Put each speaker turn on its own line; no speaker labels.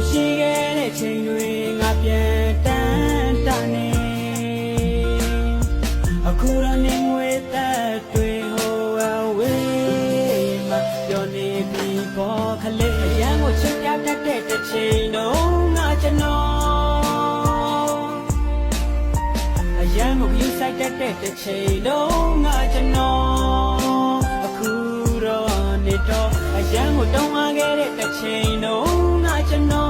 ရှိခဲ့တဲ့ချိန်တွေငါပြန်တန်းတနေအခုတော့နေငွေသက်တွေဟိုအဝေးမှာပြောနေပြီပေါ်ခလေးအရန်ကိုချစ်ပြတတ်တဲ့တစ်ချိန်တော့ငါကျွန်တော်အရန်ကိုယူဆိုင်တတ်တဲ့တစ်ချိန်တော့ငါကျွန်တော်အခုတော့နေတော့အရန်ကိုတောင်းရခဲ့တဲ့တစ်ချိန်တော့ငါကျွန်တော်